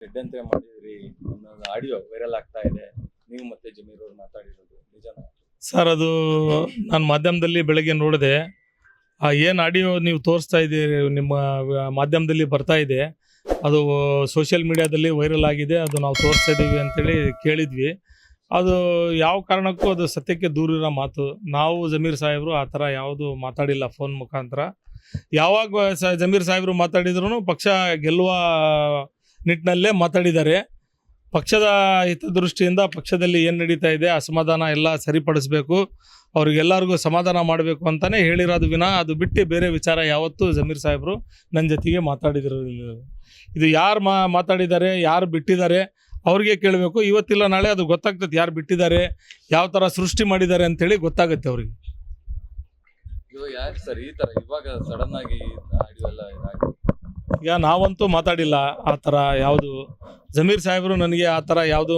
ಷಡ್ಯಂತ್ರ ಮಾಡಿದ್ರಿ ಅನ್ನೋದು ಆಡಿಯೋ ವೈರಲ್ ಆಗ್ತಾ ಇದೆ. ನೀವು ಮತ್ತೆ ಜಮೀರ್ ಅವ್ರು ಮಾತಾಡಿರೋದು ನಿಜನಾ? ಸರ್, ಅದು ನಾನು ಮಾಧ್ಯಮದಲ್ಲಿ ಬೆಳಗ್ಗೆ ನೋಡಿದೆ. ಏನು ಆಡಿಯೋ ನೀವು ತೋರಿಸ್ತಾ ಇದ್ದೀರಿ, ನಿಮ್ಮ ಮಾಧ್ಯಮದಲ್ಲಿ ಬರ್ತಾ ಇದೆ, ಅದು ಸೋಷಿಯಲ್ ಮೀಡಿಯಾದಲ್ಲಿ ವೈರಲ್ ಆಗಿದೆ. ಅದು ನಾವು ತೋರಿಸ್ತಾ ಇದ್ದೀವಿ ಅಂತೇಳಿ ಕೇಳಿದ್ವಿ. ಅದು ಯಾವ ಕಾರಣಕ್ಕೂ ಅದು ಸತ್ಯಕ್ಕೆ ದೂರಿರೋ ಮಾತು. ನಾವು ಜಮೀರ್ ಸಾಹೇಬರು ಆ ಥರ ಯಾವುದು ಮಾತಾಡಿಲ್ಲ ಫೋನ್ ಮುಖಾಂತರ. ಯಾವಾಗ ಜಮೀರ್ ಸಾಹೇಬರು ಮಾತಾಡಿದ್ರು ಪಕ್ಷ ಗೆಲ್ಲುವ ನಿಟ್ಟಿನಲ್ಲೇ ಮಾತಾಡಿದ್ದಾರೆ. ಪಕ್ಷದ ಹಿತದೃಷ್ಟಿಯಿಂದ ಪಕ್ಷದಲ್ಲಿ ಏನು ನಡೀತಾ ಇದೆ, ಅಸಮಾಧಾನ ಎಲ್ಲ ಸರಿಪಡಿಸಬೇಕು, ಅವ್ರಿಗೆಲ್ಲರಿಗೂ ಸಮಾಧಾನ ಮಾಡಬೇಕು ಅಂತಲೇ ಹೇಳಿರೋದು ವಿನ ಅದು ಬಿಟ್ಟು ಬೇರೆ ವಿಚಾರ ಯಾವತ್ತೂ ಜಮೀರ್ ಸಾಹೇಬರು ನನ್ನ ಜೊತೆಗೆ ಮಾತಾಡಿದಿರೋದಿಲ್ಲ. ಇದು ಯಾರು ಮಾತಾಡಿದ್ದಾರೆ, ಯಾರು ಬಿಟ್ಟಿದ್ದಾರೆ ಅವ್ರಿಗೆ ಕೇಳಬೇಕು. ಇವತ್ತಿಲ್ಲ ನಾಳೆ ಅದು ಗೊತ್ತಾಗ್ತದೆ, ಯಾರು ಬಿಟ್ಟಿದ್ದಾರೆ, ಯಾವ ಥರ ಸೃಷ್ಟಿ ಮಾಡಿದ್ದಾರೆ ಅಂತೇಳಿ ಗೊತ್ತಾಗುತ್ತೆ ಅವ್ರಿಗೆ. ಯಾಕೆ ಸರ್ ಈ ಥರ ಇವಾಗ ಸಡನ್ ಆಗಿ ಆಡಿಯೋ ಎಲ್ಲ ಇದಾಗಿದೆ? ಈಗ ನಾವಂತೂ ಮಾತಾಡಿಲ್ಲ ಆ ಥರ ಯಾವುದು. ಜಮೀರ್ ಸಾಹೇಬರು ನನಗೆ ಆ ಥರ ಯಾವುದು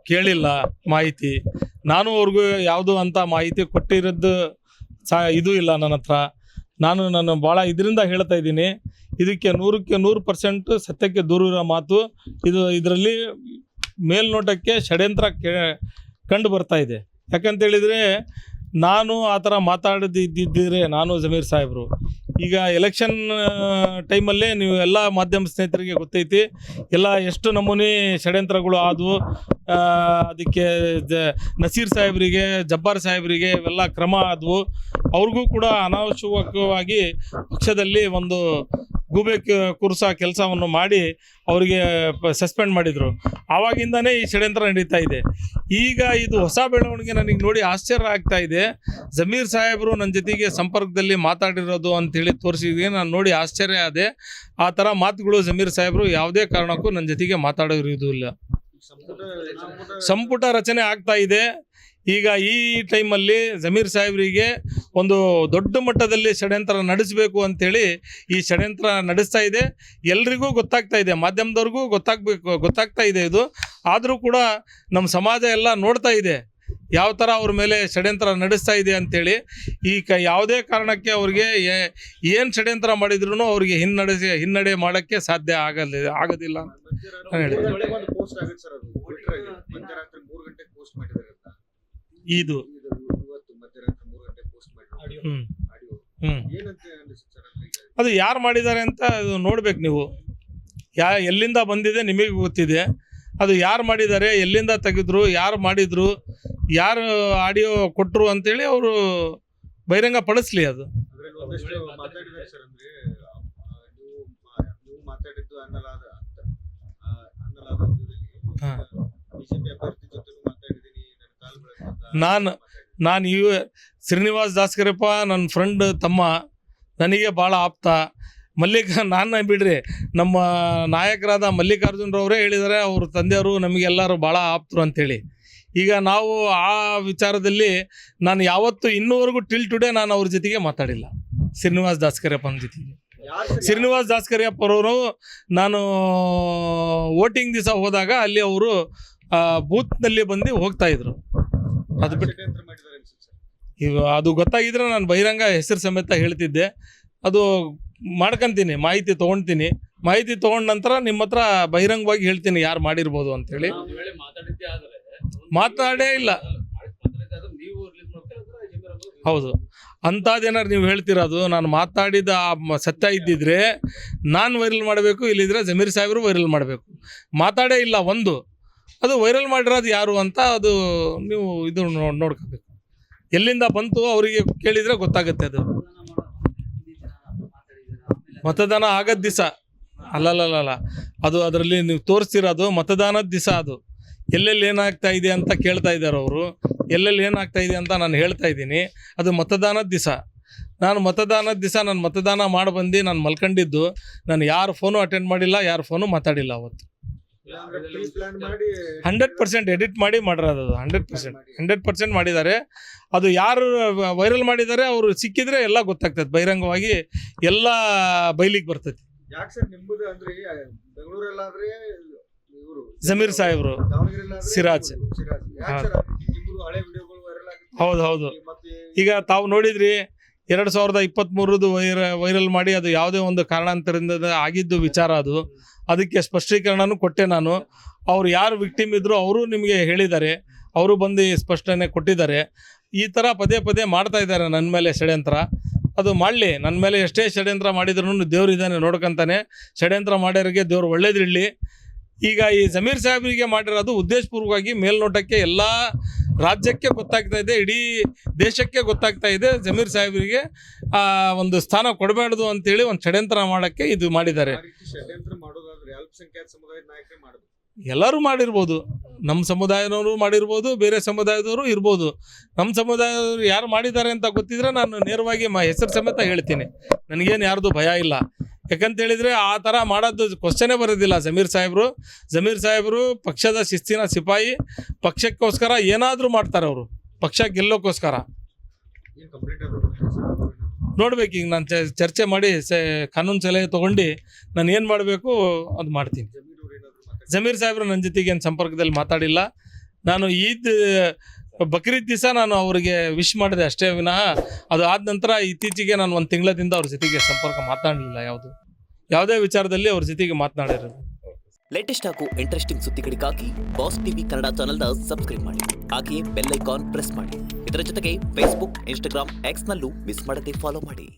ಕೇಳಿಲ್ಲ ಮಾಹಿತಿ. ನಾನು ಅವ್ರಿಗೂ ಯಾವುದು ಅಂತ ಮಾಹಿತಿ ಕೊಟ್ಟಿರೋದು ಇದು ಇಲ್ಲ ನನ್ನ ಹತ್ರ. ನಾನು ಭಾಳ ಇದರಿಂದ ಹೇಳ್ತಾ ಇದ್ದೀನಿ, ಇದಕ್ಕೆ 100ಕ್ಕೆ 100% ಸತ್ಯಕ್ಕೆ ದೂರಿರೋ ಮಾತು. ಇದರಲ್ಲಿ ಮೇಲ್ನೋಟಕ್ಕೆ ಷಡ್ಯಂತ್ರ ಕಂಡು ಬರ್ತಾ ಇದೆ. ಯಾಕಂತೇಳಿದರೆ ನಾನು ಆ ಥರ ಮಾತಾಡದಿದ್ದಿದ್ರೆ ನಾನು ಜಮೀರ್ ಸಾಹೇಬರು ಈಗ ಎಲೆಕ್ಷನ್ ಟೈಮಲ್ಲೇ ನೀವು ಎಲ್ಲ ಮಾಧ್ಯಮ ಸ್ನೇಹಿತರಿಗೆ ಗೊತ್ತೈತಿ, ಎಲ್ಲ ಎಷ್ಟು ನಮೂನೆ ಷಡ್ಯಂತ್ರಗಳು ಆದವು. ಅದಕ್ಕೆ ನಸೀರ್ ಸಾಹೇಬರಿಗೆ, ಜಬ್ಬಾರ್ ಸಾಹೇಬರಿಗೆ ಇವೆಲ್ಲ ಕ್ರಮ ಆದವು. ಅವ್ರಿಗೂ ಕೂಡ ಅನಾವಶ್ಯಕವಾಗಿ ಪಕ್ಷದಲ್ಲಿ ಒಂದು ಗೂಬೆ ಕುರ್ಸೋ ಕೆಲಸವನ್ನು ಮಾಡಿ ಅವರಿಗೆ ಸಸ್ಪೆಂಡ್ ಮಾಡಿದರು. ಆವಾಗಿಂದನೇ ಈ ಷಡ್ಯಂತ್ರ ನಡೀತಾ ಇದೆ. ಈಗ ಇದು ಹೊಸ ಬೆಳವಣಿಗೆ ನನಗೆ ನೋಡಿ ಆಶ್ಚರ್ಯ ಆಗ್ತಾ ಇದೆ. ಜಮೀರ್ ಸಾಹೇಬರು ನನ್ನ ಜೊತೆಗೆ ಸಂಪರ್ಕದಲ್ಲಿ ಮಾತಾಡಿರೋದು ಅಂಥೇಳಿ ತೋರಿಸಿದ್ವಿ. ನಾನು ನೋಡಿ ಆಶ್ಚರ್ಯ ಆದೆ. ಆ ಥರ ಮಾತುಗಳು ಜಮೀರ್ ಸಾಹೇಬರು ಯಾವುದೇ ಕಾರಣಕ್ಕೂ ನನ್ನ ಜೊತೆಗೆ ಮಾತಾಡಿರೋದಿಲ್ಲ. ಸಂಪುಟ ರಚನೆ ಆಗ್ತಾ ಇದೆ. ಈಗ ಈ ಟೈಮಲ್ಲಿ ಜಮೀರ್ ಸಾಹೇಬರಿಗೆ ಒಂದು ದೊಡ್ಡ ಮಟ್ಟದಲ್ಲಿ ಷಡ್ಯಂತ್ರ ನಡೆಸಬೇಕು ಅಂಥೇಳಿ ಈ ಷಡ್ಯಂತ್ರ ನಡೆಸ್ತಾ ಇದೆ. ಎಲ್ರಿಗೂ ಗೊತ್ತಾಗ್ತಾ ಇದೆ, ಮಾಧ್ಯಮದವ್ರಿಗೂ ಗೊತ್ತಾಗ್ತಾ ಇದೆ ಇದು. ಆದರೂ ಕೂಡ ನಮ್ಮ ಸಮಾಜ ಎಲ್ಲ ನೋಡ್ತಾ ಇದೆ ಯಾವ ಥರ ಅವ್ರ ಮೇಲೆ ಷಡ್ಯಂತ್ರ ನಡೆಸ್ತಾ ಇದೆ ಅಂಥೇಳಿ. ಯಾವುದೇ ಕಾರಣಕ್ಕೆ ಅವ್ರಿಗೆ ಏನು ಷಡ್ಯಂತ್ರ ಮಾಡಿದ್ರು ಅವ್ರಿಗೆ ಹಿನ್ನಡೆ ಮಾಡೋಕ್ಕೆ ಸಾಧ್ಯ ಆಗೋದಿಲ್ಲ ಅಂತ ಹೇಳಿ. ಇದು ಅದು ಯಾರು ಮಾಡಿದ್ದಾರೆ ಅಂತ ಅದು ನೋಡ್ಬೇಕು ನೀವು. ಎಲ್ಲಿಂದ ಬಂದಿದೆ ನಿಮಗೆ ಗೊತ್ತಿದೆ. ಅದು ಯಾರು ಮಾಡಿದ್ದಾರೆ, ಎಲ್ಲಿಂದ ತೆಗೆದ್ರು, ಯಾರು ಮಾಡಿದ್ರು, ಯಾರು ಆಡಿಯೋ ಕೊಟ್ಟರು ಅಂತೇಳಿ ಅವರು ಬಹಿರಂಗ ಪಡಿಸ್ಲಿ. ಅದು ನಾನು ಶ್ರೀನಿವಾಸ್ ದಾಸ್ಕರಪ್ಪ ನನ್ನ ಫ್ರೆಂಡ್ ತಮ್ಮ, ನನಗೆ ಭಾಳ ಆಪ್ತ. ನಾನು ಬಿಡ್ರಿ, ನಮ್ಮ ನಾಯಕರಾದ ಮಲ್ಲಿಕಾರ್ಜುನರವರೇ ಹೇಳಿದ್ದಾರೆ, ಅವ್ರ ತಂದೆಯವರು ನಮಗೆಲ್ಲರೂ ಭಾಳ ಆಪ್ತರು ಅಂಥೇಳಿ. ಈಗ ನಾವು ಆ ವಿಚಾರದಲ್ಲಿ ನಾನು ಯಾವತ್ತೂ ಇನ್ನೂವರೆಗೂ ಟಿಲ್ ಟುಡೇ ನಾನು ಅವ್ರ ಜೊತೆಗೆ ಮಾತಾಡಿಲ್ಲ. ಶ್ರೀನಿವಾಸ್ ದಾಸ್ಕರಪ್ಪನ ಜೊತೆಗೆ. ಶ್ರೀನಿವಾಸ್ ದಾಸ್ಕರಪ್ಪರವರು ನಾನು ವೋಟಿಂಗ್ ದಿವಸ ಹೋದಾಗ ಅಲ್ಲಿ ಅವರು ಬೂತ್ನಲ್ಲಿ ಬಂದು ಹೋಗ್ತಾಯಿದ್ರು. ಅದು ಬಿಟ್ಟು ಈಗ ಅದು ಗೊತ್ತಾಗಿದ್ರೆ ನಾನು ಬಹಿರಂಗ ಹೆಸರು ಸಮೇತ ಹೇಳ್ತಿದ್ದೆ. ಅದು ಮಾಡ್ಕೊತೀನಿ, ಮಾಹಿತಿ ತೊಗೊಳ್ತೀನಿ. ಮಾಹಿತಿ ತೊಗೊಂಡ ನಂತರ ನಿಮ್ಮ ಹತ್ರ ಬಹಿರಂಗವಾಗಿ ಹೇಳ್ತೀನಿ ಯಾರು ಮಾಡಿರ್ಬೋದು ಅಂಥೇಳಿ. ಮಾತಾಡೇ ಇಲ್ಲ. ಹೌದು, ಅಂಥದ್ದೇನಾರು ನೀವು ಹೇಳ್ತಿರೋದು ನಾನು ಮಾತಾಡಿದ ಸತ್ಯ ಇದ್ದಿದ್ರೆ ನಾನು ವೈರಲ್ ಮಾಡಬೇಕು, ಇಲ್ಲಿದ್ರೆ ಜಮೀರ್ ಸಾಹೇಬರು ವೈರಲ್ ಮಾಡಬೇಕು. ಮಾತಾಡೇ ಇಲ್ಲ ಒಂದು. ಅದು ವೈರಲ್ ಮಾಡಿರೋದು ಯಾರು ಅಂತ ಅದು ನೀವು ಇದು ನೋಡ್ಕೋಬೇಕು. ಎಲ್ಲಿಂದ ಬಂತು ಅವರಿಗೆ ಕೇಳಿದರೆ ಗೊತ್ತಾಗುತ್ತೆ. ಅದು ಮತದಾನ ಆಗೋದು ದಿವಸ ಅಲ್ಲಲ್ಲ, ಅದು ಅದರಲ್ಲಿ ನೀವು ತೋರಿಸ್ತಿರೋದು ಮತದಾನದ ದಿವಸ. ಅದು ಎಲ್ಲೆಲ್ಲಿ ಏನಾಗ್ತಾ ಇದೆ ಅಂತ ಕೇಳ್ತಾ ಇದ್ದಾರೆ ಅವರು. ಎಲ್ಲೆಲ್ಲಿ ಏನಾಗ್ತಾ ಇದೆ ಅಂತ ನಾನು ಹೇಳ್ತಾ ಇದ್ದೀನಿ. ಅದು ಮತದಾನದ ದಿವಸ. ನಾನು ಮತದಾನ ಮಾಡಿ ಬಂದು ನಾನು ಮಲ್ಕೊಂಡಿದ್ದು. ನಾನು ಯಾರು ಫೋನು ಅಟೆಂಡ್ ಮಾಡಿಲ್ಲ, ಯಾರು ಫೋನು ಮಾತಾಡಿಲ್ಲ ಅವತ್ತು. 100% ಎಡಿಟ್ ಮಾಡಿರೋದು. 100% ಮಾಡಿದ್ದಾರೆ. ಅದು ಯಾರು ವೈರಲ್ ಮಾಡಿದ್ದಾರೆ ಅವರು ಸಿಕ್ಕಿದ್ರೆ ಎಲ್ಲ ಗೊತ್ತಾಗ್ತದೆ, ಬಹಿರಂಗವಾಗಿ ಎಲ್ಲ ಬಯಲಿಗೆ ಬರ್ತೈತಿ. ಜಮೀರ್ ಸಾಹೇಬರು, ಸಿರಾಜ್. ಹೌದು. ಈಗ ತಾವು ನೋಡಿದ್ರಿ, 2023 ವೈರಲ್ ಮಾಡಿ ಅದು ಯಾವುದೇ ಒಂದು ಕಾರಣಾಂತರದಿಂದ ಆಗಿದ್ದು ವಿಚಾರ ಅದು. ಅದಕ್ಕೆ ಸ್ಪಷ್ಟೀಕರಣನೂ ಕೊಟ್ಟೆ ನಾನು. ಅವ್ರು ಯಾರು ವಿಕ್ಟಿಮ್ ಇದ್ರು ಅವರು ನಿಮಗೆ ಹೇಳಿದ್ದಾರೆ, ಅವರು ಬಂದು ಸ್ಪಷ್ಟನೆ ಕೊಟ್ಟಿದ್ದಾರೆ. ಈ ಥರ ಪದೇ ಪದೇ ಮಾಡ್ತಾ ಇದ್ದಾರೆ ನನ್ನ ಮೇಲೆ ಷಡ್ಯಂತ್ರ. ಅದು ಮಾಡಲಿ, ನನ್ನ ಮೇಲೆ ಎಷ್ಟೇ ಷಡ್ಯಂತ್ರ ಮಾಡಿದ್ರು ದೇವ್ರು ಇದ್ದಾನೆ ನೋಡ್ಕೊಂತಾನೆ. ಷಡ್ಯಂತ್ರ ಮಾಡೋರಿಗೆ ದೇವ್ರು ಒಳ್ಳೇದಿರಲಿ. ಈಗ ಈ ಜಮೀರ್ ಸಾಹೇಬರಿಗೆ ಮಾಡಿರೋದು ಉದ್ದೇಶಪೂರ್ವಕವಾಗಿ ಮೇಲ್ನೋಟಕ್ಕೆ ಎಲ್ಲ ರಾಜ್ಯಕ್ಕೆ ಗೊತ್ತಾಗ್ತಾ ಇದೆ, ಇಡೀ ದೇಶಕ್ಕೆ ಗೊತ್ತಾಗ್ತಾ ಇದೆ ಜಮೀರ್ ಸಾಹೇಬರಿಗೆ ಒಂದು ಸ್ಥಾನ ಕೊಡಬಾರ್ದು ಅಂತೇಳಿ ಒಂದು ಷಡ್ಯಂತ್ರ ಮಾಡೋಕ್ಕೆ ಇದು ಮಾಡಿದ್ದಾರೆ. ಷಡ್ಯಂತ್ರ ಮಾಡೋದಾದ್ರೆ ಅಲ್ಪಸಂಖ್ಯಾತ ಸಮುದಾಯದ ನಾಯಕರೇ ಮಾಡೋದು. ಎಲ್ಲರೂ ಮಾಡಿರ್ಬೋದು, ನಮ್ಮ ಸಮುದಾಯದವರು ಮಾಡಿರ್ಬೋದು, ಬೇರೆ ಸಮುದಾಯದವರು ಇರ್ಬೋದು. ನಮ್ಮ ಸಮುದಾಯದವರು ಯಾರು ಮಾಡಿದ್ದಾರೆ ಅಂತ ಗೊತ್ತಿದ್ರೆ ನಾನು ನೇರವಾಗಿ ಹೆಸರು ಸಮೇತ ಹೇಳ್ತೀನಿ. ನನಗೇನು ಯಾರ್ದು ಭಯ ಇಲ್ಲ. ಯಾಕಂತೇಳಿದರೆ ಆ ಥರ ಮಾಡೋದು ಕ್ವಶನೇ ಬರೋದಿಲ್ಲ. ಜಮೀರ್ ಸಾಹೇಬರು ಪಕ್ಷದ ಶಿಸ್ತಿನ ಸಿಪಾಯಿ. ಪಕ್ಷಕ್ಕೋಸ್ಕರ ಏನಾದರೂ ಮಾಡ್ತಾರೆ ಅವರು, ಪಕ್ಷ ಗೆಲ್ಲೋಕ್ಕೋಸ್ಕರ. ನೋಡ್ಬೇಕು, ಈಗ ನಾನು ಚರ್ಚೆ ಮಾಡಿ ಕಾನೂನು ಸಲಹೆ ತೊಗೊಂಡು ನಾನು ಏನು ಮಾಡಬೇಕು ಅದು ಮಾಡ್ತೀನಿ. ಜಮೀರ್ ಸಾಹೇಬ್ರು ನನ್ನ ಜೊತೆಗೆ ಏನು ಸಂಪರ್ಕದಲ್ಲಿ ಮಾತಾಡಿಲ್ಲ. ನಾನು ಬಕ್ರೀದ್ ದಿವಸ ನಾನು ಅವರಿಗೆ ವಿಶ್ ಮಾಡಿದೆ ಅಷ್ಟೇ ವಿನಃ ಅದು ಆದ ನಂತರ ಇತ್ತೀಚೆಗೆ ನಾನು 1 ತಿಂಗಳದಿಂದ ಅವ್ರ ಜೊತೆಗೆ ಸಂಪರ್ಕ ಮಾತಾಡಲಿಲ್ಲ. ಯಾವುದೇ ವಿಚಾರದಲ್ಲಿ ಅವ್ರ ಜೊತೆಗೆ ಮಾತನಾಡಿರೋದು. ಲೇಟೆಸ್ಟ್ ಹಾಗೂ ಇಂಟ್ರೆಸ್ಟಿಂಗ್ ಸುದ್ದಿಗಳಿಗಾಗಿ ಬಾಸ್ ಟಿವಿ ಕನ್ನಡ ಚಾನೆಲ್ನ ಸಬ್ಸ್ಕ್ರೈಬ್ ಮಾಡಿ. ಹಾಗೆಯೇ ಬೆಲ್ ಐಕಾನ್ ಪ್ರೆಸ್ ಮಾಡಿ. ಇದರ ಜೊತೆಗೆ ಫೇಸ್ಬುಕ್, ಇನ್ಸ್ಟಾಗ್ರಾಮ್, ಎಕ್ಸ್ನಲ್ಲೂ ಮಿಸ್ ಮಾಡದೆ ಫಾಲೋ ಮಾಡಿ.